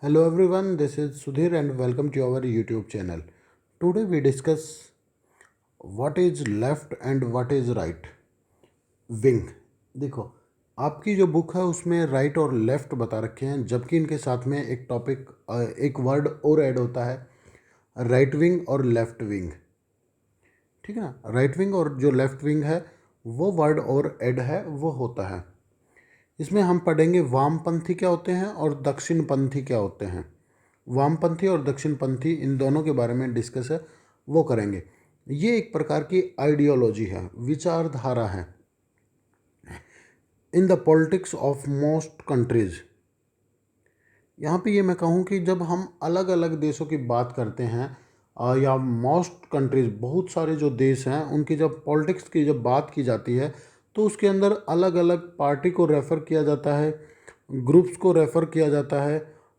Hello everyone, this is Sudhir and welcome to our YouTube channel. Today we discuss what is left and what is right. Wing. देखो, आपकी जो book है उसमें right और left बता रखे हैं, जबकि इनके साथ में एक टॉपिक एक वर्ड और ऐड होता है, राइट विंग और लेफ्ट विंग। ठीक है ना, राइट विंग और जो लेफ्ट विंग है वो वर्ड और ऐड है वो होता है। इसमें हम पढ़ेंगे वामपंथी क्या होते हैं और दक्षिणपंथी क्या होते हैं। वामपंथी और दक्षिणपंथी इन दोनों के बारे में डिस्कस है वो करेंगे। ये एक प्रकार की आइडियोलॉजी है, विचारधारा है in the politics of most countries. यहाँ पे ये मैं कहूँ कि जब हम अलग अलग देशों की बात करते हैं या मोस्ट कंट्रीज, बहुत सारे जो देश हैं उनकी जब पॉलिटिक्स की जब बात की जाती है तो उसके अंदर अलग अलग पार्टी को रेफ़र किया जाता है, ग्रुप्स को रेफ़र किया जाता है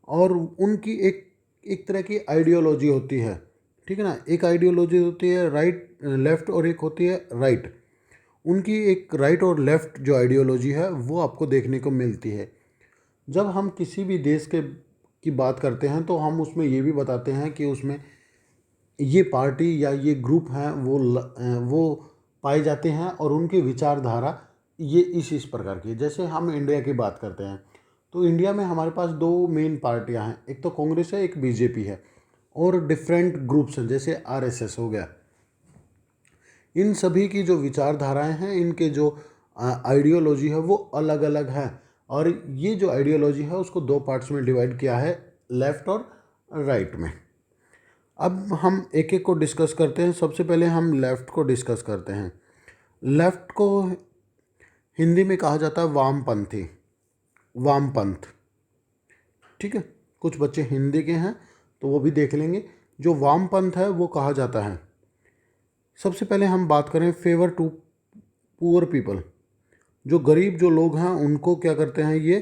और उनकी एक एक तरह की आइडियोलॉजी होती है। ठीक है ना, एक आइडियोलॉजी होती है राइट लेफ़्ट और एक होती है राइट। उनकी एक राइट और लेफ़्ट जो आइडियोलॉजी है वो आपको देखने को मिलती है। जब हम किसी भी देश के की बात करते हैं तो हम उसमें ये भी बताते हैं कि उसमें ये पार्टी या ये ग्रुप हैं वो पाए जाते हैं और उनकी विचारधारा ये इस प्रकार की है। जैसे हम इंडिया की बात करते हैं तो इंडिया में हमारे पास दो मेन पार्टियां हैं, एक तो कांग्रेस है, एक बीजेपी है, और डिफरेंट ग्रुप्स हैं जैसे आरएसएस हो गया। इन सभी की जो विचारधाराएं हैं, इनके जो आइडियोलॉजी है वो अलग अलग है और ये जो आइडियोलॉजी है उसको दो पार्ट्स में डिवाइड किया है, लेफ़्ट और राइट में। अब हम एक एक को डिस्कस करते हैं। सबसे पहले हम लेफ़्ट को डिस्कस करते हैं। लेफ़्ट को हिंदी में कहा जाता है वामपंथी, वामपंथ। ठीक है, कुछ बच्चे हिंदी के हैं तो वो भी देख लेंगे। जो वामपंथ है वो कहा जाता है, सबसे पहले हम बात करें फेवर टू पुअर पीपल। जो गरीब जो लोग हैं उनको क्या करते हैं, ये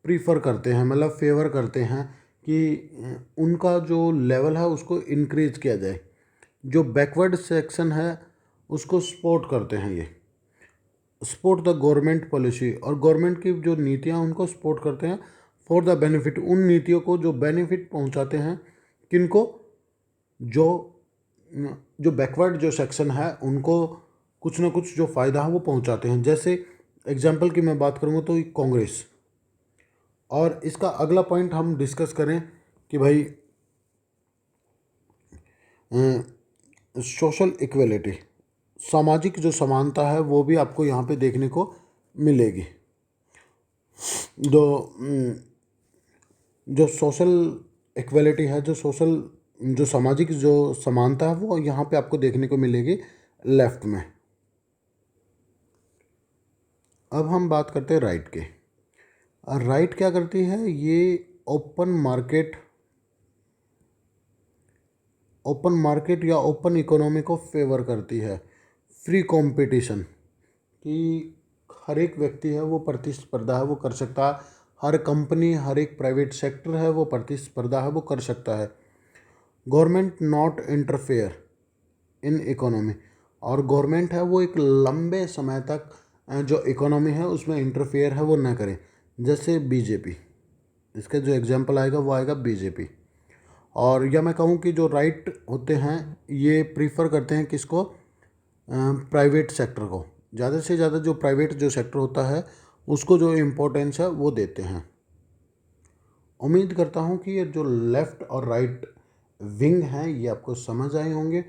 प्रीफर करते हैं, मतलब फेवर करते हैं कि उनका जो लेवल है उसको इंक्रीज किया जाए। जो बैकवर्ड सेक्शन है उसको सपोर्ट करते हैं, ये सपोर्ट द गवर्नमेंट पॉलिसी, और गवर्नमेंट की जो नीतियाँ उनको सपोर्ट करते हैं फॉर द बेनिफिट, उन नीतियों को जो बेनिफिट पहुंचाते हैं किनको, जो जो बैकवर्ड जो सेक्शन है उनको कुछ ना कुछ जो फ़ायदा है वो पहुंचाते हैं। जैसे एग्जांपल की मैं बात करूँगा तो कांग्रेस। और इसका अगला पॉइंट हम डिस्कस करें कि भाई सोशल इक्वलिटी, सामाजिक जो समानता है वो भी आपको यहाँ पे देखने को मिलेगी। जो जो सोशल इक्वलिटी है, जो सोशल जो सामाजिक जो समानता है वो यहाँ पे आपको देखने को मिलेगी लेफ़्ट में। अब हम बात करते हैं राइट के। राइट क्या करती है, ये ओपन मार्केट या ओपन इकोनॉमी को फेवर करती है। फ्री कंपटीशन, कि हर एक व्यक्ति है वो प्रतिस्पर्धा है वो कर सकता है, हर कंपनी हर एक प्राइवेट सेक्टर है वो प्रतिस्पर्धा है वो कर सकता है। Government not interfere in economy, और गवर्नमेंट है वो एक लंबे समय तक जो इकोनॉमी है उसमें इंटरफेयर है वो ना करे। जैसे बीजेपी, इसका जो एग्जांपल आएगा वो आएगा बीजेपी। और या मैं कहूँ कि जो राइट होते हैं ये प्रीफर करते हैं किसको, प्राइवेट सेक्टर को। ज़्यादा से ज़्यादा जो प्राइवेट जो सेक्टर होता है उसको जो इम्पोर्टेंस है वो देते हैं। उम्मीद करता हूँ कि ये जो लेफ़्ट और राइट विंग हैं ये आपको समझ आए होंगे।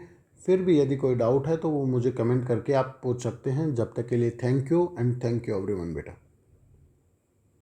फिर भी यदि कोई डाउट है तो वो मुझे कमेंट करके आप पूछ सकते हैं। जब तक के लिए thank you and thank you everyone बेटा।